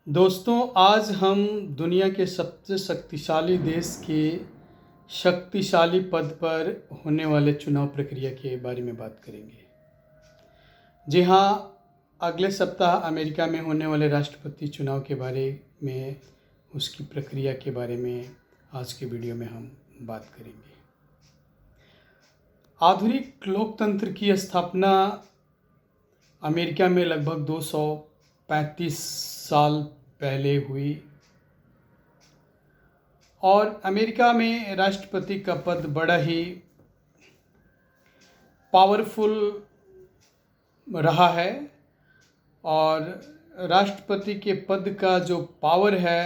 दोस्तों, आज हम दुनिया के सबसे शक्तिशाली देश के शक्तिशाली पद पर होने वाले चुनाव प्रक्रिया के बारे में बात करेंगे। जी हाँ, अगले सप्ताह अमेरिका में होने वाले राष्ट्रपति चुनाव के बारे में, उसकी प्रक्रिया के बारे में आज के वीडियो में हम बात करेंगे। आधुनिक लोकतंत्र की स्थापना अमेरिका में लगभग 235 साल पहले हुई और अमेरिका में राष्ट्रपति का पद बड़ा ही पावरफुल रहा है और राष्ट्रपति के पद का जो पावर है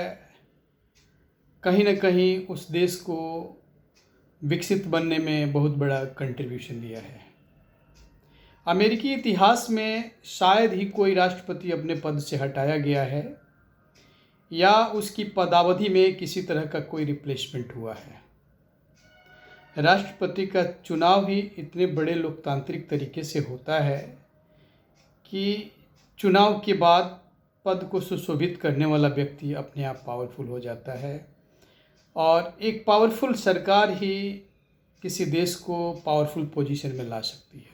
कहीं न कहीं उस देश को विकसित बनने में बहुत बड़ा कंट्रीब्यूशन दिया है। अमेरिकी इतिहास में शायद ही कोई राष्ट्रपति अपने पद से हटाया गया है या उसकी पदावधि में किसी तरह का कोई रिप्लेसमेंट हुआ है। राष्ट्रपति का चुनाव ही इतने बड़े लोकतांत्रिक तरीके से होता है कि चुनाव के बाद पद को सुशोभित करने वाला व्यक्ति अपने आप पावरफुल हो जाता है और एक पावरफुल सरकार ही किसी देश को पावरफुल पोजीशन में ला सकती है।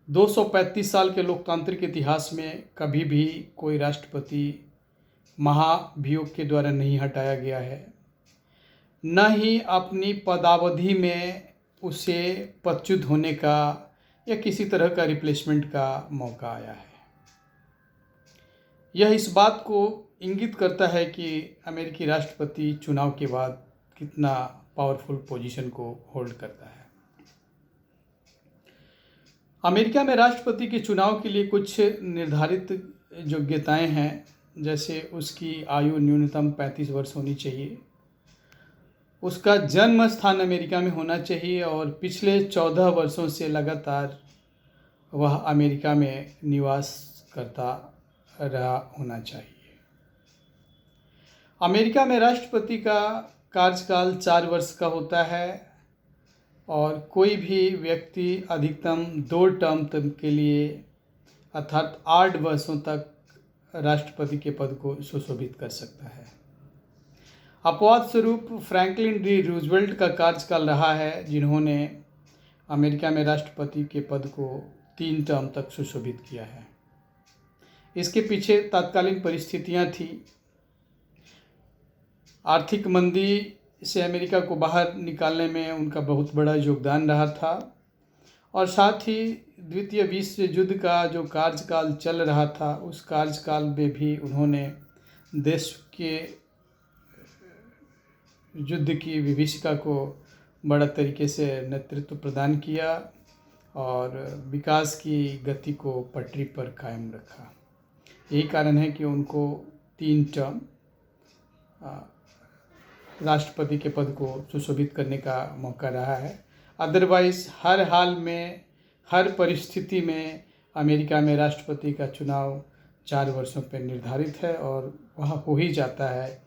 235 साल के लोकतांत्रिक इतिहास में कभी भी कोई राष्ट्रपति महाभियोग के द्वारा नहीं हटाया गया है, न ही अपनी पदावधि में उसे पदच्युत होने का या किसी तरह का रिप्लेसमेंट का मौका आया है। यह इस बात को इंगित करता है कि अमेरिकी राष्ट्रपति चुनाव के बाद कितना पावरफुल पोजीशन को होल्ड करता है। अमेरिका में राष्ट्रपति के चुनाव के लिए कुछ निर्धारित योग्यताएं हैं, जैसे उसकी आयु न्यूनतम 35 वर्ष होनी चाहिए, उसका जन्म स्थान अमेरिका में होना चाहिए और पिछले 14 वर्षों से लगातार वह अमेरिका में निवास करता रहा होना चाहिए। अमेरिका में राष्ट्रपति का कार्यकाल 4 वर्ष का होता है और कोई भी व्यक्ति अधिकतम 2 टर्म तक के लिए अर्थात 8 वर्षों तक राष्ट्रपति के पद को सुशोभित कर सकता है। अपवाद स्वरूप फ्रैंकलिन डी रूजवेल्ट का कार्यकाल रहा है, जिन्होंने अमेरिका में राष्ट्रपति के पद को 3 टर्म तक सुशोभित किया है। इसके पीछे तत्कालीन परिस्थितियां थी। आर्थिक मंदी से अमेरिका को बाहर निकालने में उनका बहुत बड़ा योगदान रहा था और साथ ही द्वितीय विश्व युद्ध का जो कार्यकाल चल रहा था, उस कार्यकाल में भी उन्होंने देश के युद्ध की विभीषिका को बड़ा तरीके से नेतृत्व प्रदान किया और विकास की गति को पटरी पर कायम रखा। यही कारण है कि उनको 3 टर्म राष्ट्रपति के पद को सुशोभित करने का मौका रहा है। अदरवाइज़ हर हाल में, हर परिस्थिति में अमेरिका में राष्ट्रपति का चुनाव 4 वर्षों पर निर्धारित है और वह हो ही जाता है।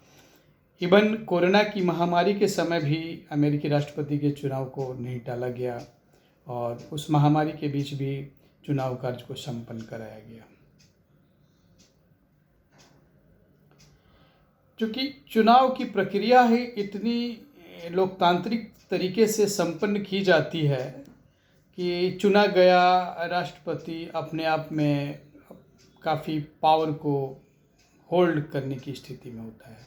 इवन कोरोना की महामारी के समय भी अमेरिकी राष्ट्रपति के चुनाव को नहीं टाला गया और उस महामारी के बीच भी चुनाव कार्य को संपन्न कराया गया। क्योंकि चुनाव की प्रक्रिया ही इतनी लोकतांत्रिक तरीके से संपन्न की जाती है कि चुना गया राष्ट्रपति अपने आप में काफ़ी पावर को होल्ड करने की स्थिति में होता है।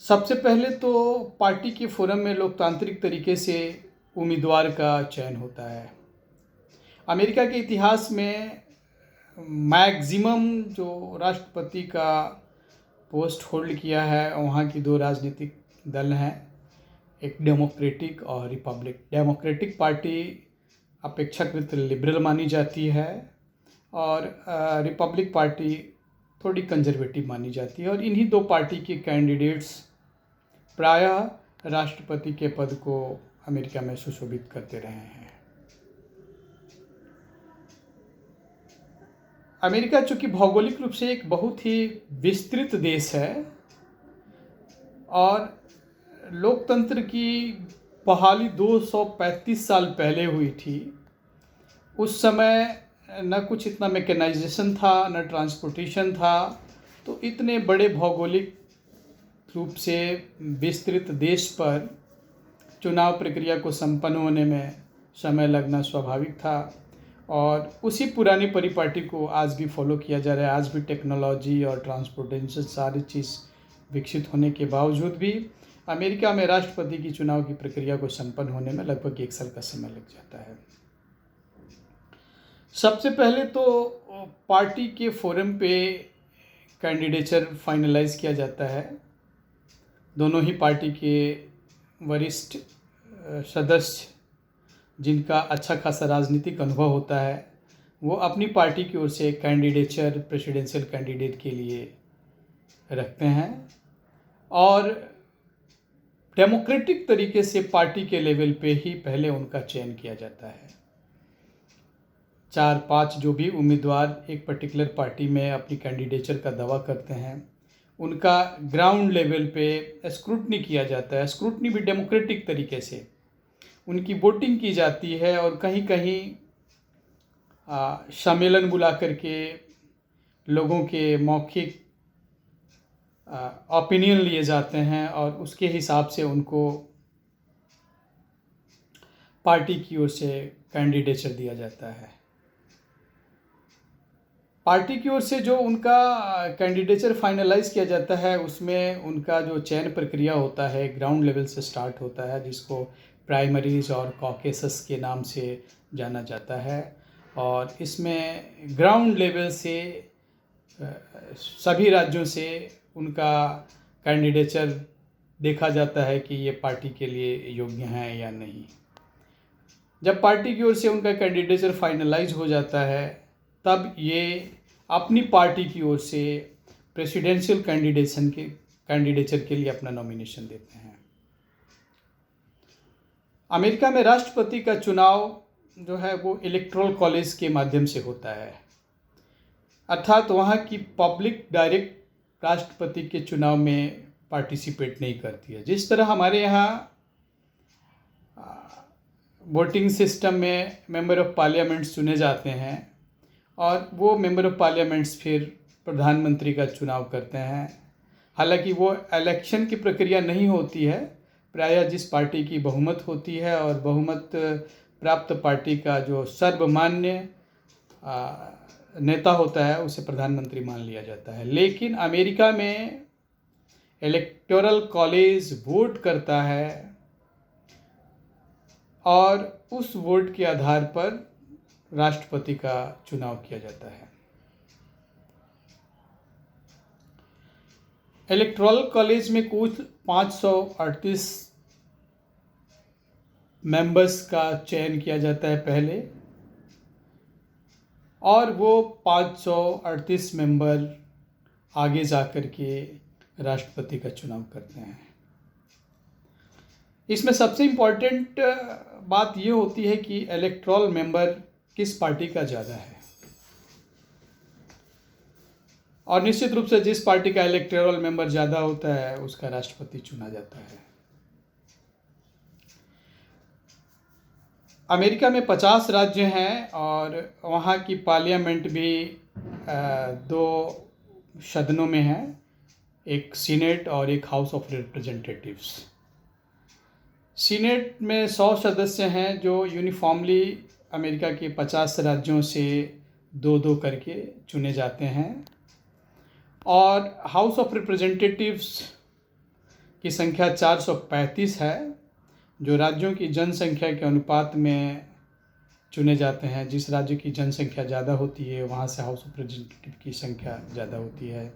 सबसे पहले तो पार्टी के फोरम में लोकतांत्रिक तरीके से उम्मीदवार का चयन होता है। अमेरिका के इतिहास में मैक्सिमम जो राष्ट्रपति का पोस्ट होल्ड किया है, वहाँ की 2 राजनीतिक दल हैं, एक डेमोक्रेटिक और रिपब्लिक। डेमोक्रेटिक पार्टी अपेक्षाकृत लिबरल मानी जाती है और रिपब्लिक पार्टी थोड़ी कंजर्वेटिव मानी जाती है और इन्हीं 2 पार्टी के कैंडिडेट्स प्रायः राष्ट्रपति के पद को अमेरिका में सुशोभित करते रहे हैं। अमेरिका चूँकि भौगोलिक रूप से एक बहुत ही विस्तृत देश है और लोकतंत्र की बहाली 235 साल पहले हुई थी। उस समय न कुछ इतना मैकेनाइजेशन था, न ट्रांसपोर्टेशन था, तो इतने बड़े भौगोलिक रूप से विस्तृत देश पर चुनाव प्रक्रिया को संपन्न होने में समय लगना स्वाभाविक था। और उसी पुरानी परिपाटी को आज भी फॉलो किया जा रहा है। आज भी टेक्नोलॉजी और ट्रांसपोर्टेशन सारी चीज़ विकसित होने के बावजूद भी अमेरिका में राष्ट्रपति की चुनाव की प्रक्रिया को संपन्न होने में लगभग 1 साल का समय लग जाता है। सबसे पहले तो पार्टी के फोरम पे कैंडिडेचर फाइनलाइज किया जाता है। दोनों ही पार्टी के वरिष्ठ सदस्य जिनका अच्छा खासा राजनीतिक अनुभव होता है, वो अपनी पार्टी की ओर से कैंडिडेचर प्रेसिडेंशियल कैंडिडेट के लिए रखते हैं और डेमोक्रेटिक तरीके से पार्टी के लेवल पे ही पहले उनका चयन किया जाता है। 4-5 जो भी उम्मीदवार एक पर्टिकुलर पार्टी में अपनी कैंडिडेचर का दावा करते हैं, उनका ग्राउंड लेवल पे स्क्रूटनी किया जाता है। स्क्रूटनी भी डेमोक्रेटिक तरीके से उनकी वोटिंग की जाती है और कहीं कहीं सम्मेलन बुला करके लोगों के मौखिक ओपिनियन लिए जाते हैं और उसके हिसाब से उनको पार्टी की ओर से कैंडिडेचर दिया जाता है। पार्टी की ओर से जो उनका कैंडिडेचर फाइनलाइज किया जाता है, उसमें उनका जो चयन प्रक्रिया होता है ग्राउंड लेवल से स्टार्ट होता है, जिसको प्राइमरीज और कॉकेसस के नाम से जाना जाता है। और इसमें ग्राउंड लेवल से सभी राज्यों से उनका कैंडिडेचर देखा जाता है कि ये पार्टी के लिए योग्य हैं या नहीं। जब पार्टी की ओर से उनका कैंडिडेचर फाइनलाइज हो जाता है, तब ये अपनी पार्टी की ओर से प्रेसिडेंशियल कैंडिडेचर के लिए अपना नॉमिनेशन देते हैं। अमेरिका में राष्ट्रपति का चुनाव जो है वो इलेक्टोरल कॉलेज के माध्यम से होता है, अर्थात वहाँ की पब्लिक डायरेक्ट राष्ट्रपति के चुनाव में पार्टिसिपेट नहीं करती है। जिस तरह हमारे यहाँ वोटिंग सिस्टम में मेंबर ऑफ पार्लियामेंट्स चुने जाते हैं और वो मेंबर ऑफ पार्लियामेंट्स फिर प्रधानमंत्री का चुनाव करते हैं। हालांकि वो इलेक्शन की प्रक्रिया नहीं होती है, प्रायः जिस पार्टी की बहुमत होती है और बहुमत प्राप्त पार्टी का जो सर्वमान्य नेता होता है उसे प्रधानमंत्री मान लिया जाता है। लेकिन अमेरिका में इलेक्टोरल कॉलेज वोट करता है और उस वोट के आधार पर राष्ट्रपति का चुनाव किया जाता है। इलेक्टोरल कॉलेज में कुल 538 मेंबर्स का चयन किया जाता है पहले, और वो 538 मेंबर आगे जाकर के राष्ट्रपति का चुनाव करते हैं। इसमें सबसे इम्पॉर्टेंट बात ये होती है कि इलेक्टोरल मेंबर किस पार्टी का ज़्यादा है, और निश्चित रूप से जिस पार्टी का इलेक्टोरल मेंबर ज़्यादा होता है उसका राष्ट्रपति चुना जाता है। अमेरिका में 50 राज्य हैं और वहाँ की पार्लियामेंट भी 2 सदनों में है, एक सीनेट और एक हाउस ऑफ रिप्रेजेंटेटिव्स। सीनेट में 100 सदस्य हैं जो यूनिफॉर्मली अमेरिका के 50 राज्यों से 2-2 करके चुने जाते हैं, और हाउस ऑफ रिप्रेजेंटेटिव्स की संख्या 435 है, जो राज्यों की जनसंख्या के अनुपात में चुने जाते हैं। जिस राज्य की जनसंख्या ज़्यादा होती है वहाँ से हाउस ऑफ रिप्रेजेंटेटिव की संख्या ज़्यादा होती है,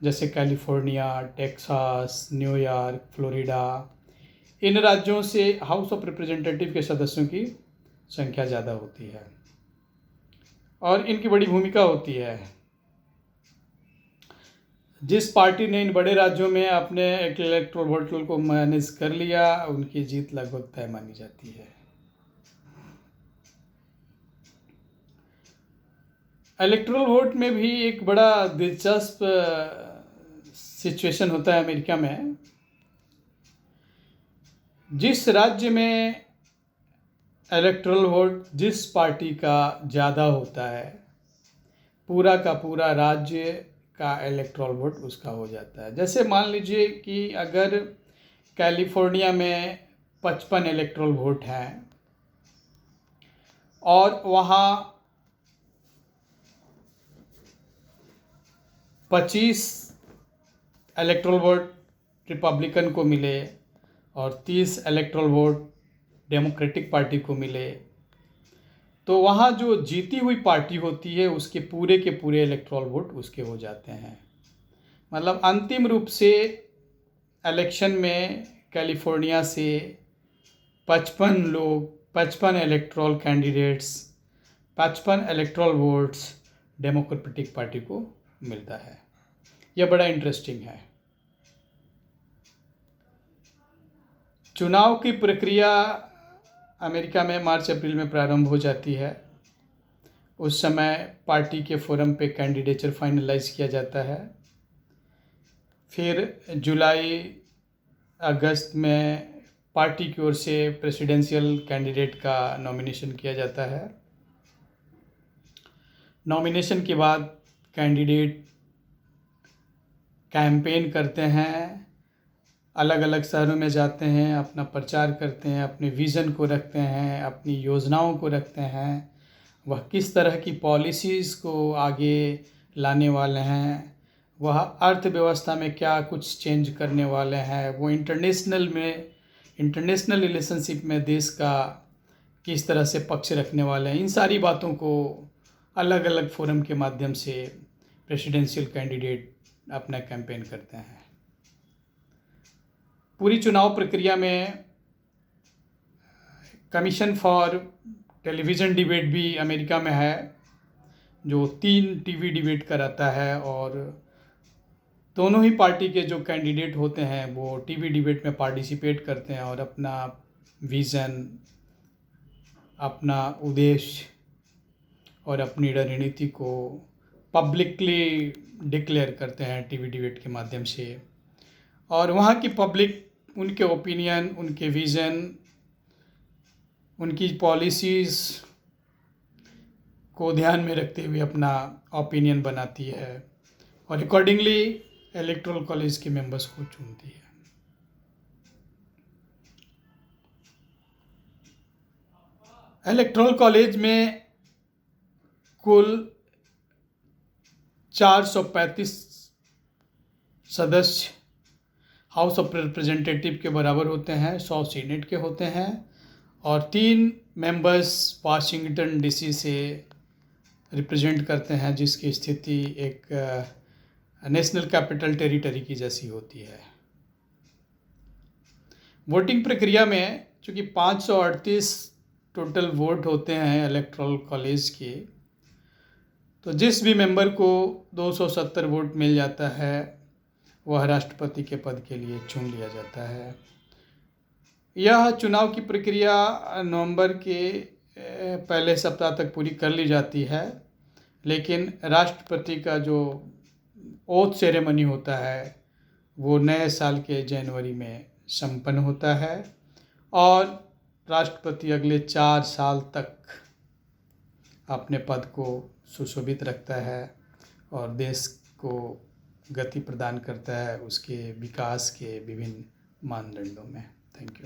जैसे कैलिफोर्निया, टेक्सास, न्यूयॉर्क, फ्लोरिडा। इन राज्यों से हाउस ऑफ रिप्रेजेंटेटिव के सदस्यों की संख्या ज़्यादा होती है और इनकी बड़ी भूमिका होती है। जिस पार्टी ने इन बड़े राज्यों में अपने इलेक्टोरल वोट को मैनेज कर लिया, उनकी जीत लगभग तय मानी जाती है। इलेक्टोरल वोट में भी एक बड़ा दिलचस्प सिचुएशन होता है अमेरिका में। जिस राज्य में इलेक्टोरल वोट जिस पार्टी का ज़्यादा होता है, पूरा का पूरा राज्य का इलेक्टोरल वोट उसका हो जाता है। जैसे मान लीजिए कि अगर कैलिफोर्निया में 55 इलेक्टोरल वोट हैं और वहाँ 25 इलेक्टोरल वोट रिपब्लिकन को मिले और 30 इलेक्टोरल वोट डेमोक्रेटिक पार्टी को मिले, तो वहाँ जो जीती हुई पार्टी होती है उसके पूरे इलेक्टोरल वोट उसके हो जाते हैं। मतलब अंतिम रूप से इलेक्शन में कैलिफोर्निया से 55 electoral candidates, 55 electoral votes democratic party को मिलता है। यह बड़ा इंटरेस्टिंग है। चुनाव की प्रक्रिया अमेरिका में मार्च अप्रैल में प्रारंभ हो जाती है। उस समय पार्टी के फोरम पे कैंडिडेचर फाइनलाइज किया जाता है। फिर जुलाई अगस्त में पार्टी की ओर से प्रेसिडेंशियल कैंडिडेट का नॉमिनेशन किया जाता है। नॉमिनेशन के बाद कैंडिडेट कैंपेन करते हैं, अलग अलग शहरों में जाते हैं, अपना प्रचार करते हैं, अपने विज़न को रखते हैं, अपनी योजनाओं को रखते हैं, वह किस तरह की पॉलिसीज़ को आगे लाने वाले हैं, वह अर्थव्यवस्था में क्या कुछ चेंज करने वाले हैं, वो इंटरनेशनल रिलेशनशिप में देश का किस तरह से पक्ष रखने वाले हैं। इन सारी बातों को अलग अलग फोरम के माध्यम से प्रेसिडेंशियल कैंडिडेट अपना कैंपेन करते हैं। पूरी चुनाव प्रक्रिया में कमीशन फॉर टेलीविज़न डिबेट भी अमेरिका में है, जो 3 टीवी डिबेट कराता है और दोनों ही पार्टी के जो कैंडिडेट होते हैं वो टीवी डिबेट में पार्टिसिपेट करते हैं और अपना विज़न, अपना उद्देश्य और अपनी रणनीति को पब्लिकली डिक्लेयर करते हैं टीवी डिबेट के माध्यम से। और वहाँ की पब्लिक उनके ओपिनियन, उनके विज़न, उनकी पॉलिसीज़ को ध्यान में रखते हुए अपना ओपिनियन बनाती है और अकॉर्डिंगली इलेक्टोरल कॉलेज के मेंबर्स को चुनती है। इलेक्टोरल कॉलेज में कुल 435 सदस्य हाउस ऑफ रिप्रेजेंटेटिव के बराबर होते हैं, 100 सीनेट के होते हैं और 3 मेंबर्स वाशिंगटन डीसी से रिप्रेजेंट करते हैं, जिसकी स्थिति एक नेशनल कैपिटल टेरिटरी की जैसी होती है। वोटिंग प्रक्रिया में चूँकि 538 टोटल वोट होते हैं इलेक्टोरल कॉलेज के, तो जिस भी मेंबर को 270 वोट मिल जाता है वह राष्ट्रपति के पद के लिए चुन लिया जाता है। यह चुनाव की प्रक्रिया नवंबर के पहले सप्ताह तक पूरी कर ली जाती है, लेकिन राष्ट्रपति का जो ओथ सेरेमनी होता है वो नए साल के जनवरी में संपन्न होता है और राष्ट्रपति अगले 4 साल तक अपने पद को सुशोभित रखता है और देश को गति प्रदान करता है उसके विकास के विभिन्न मानदंडों में। Thank you.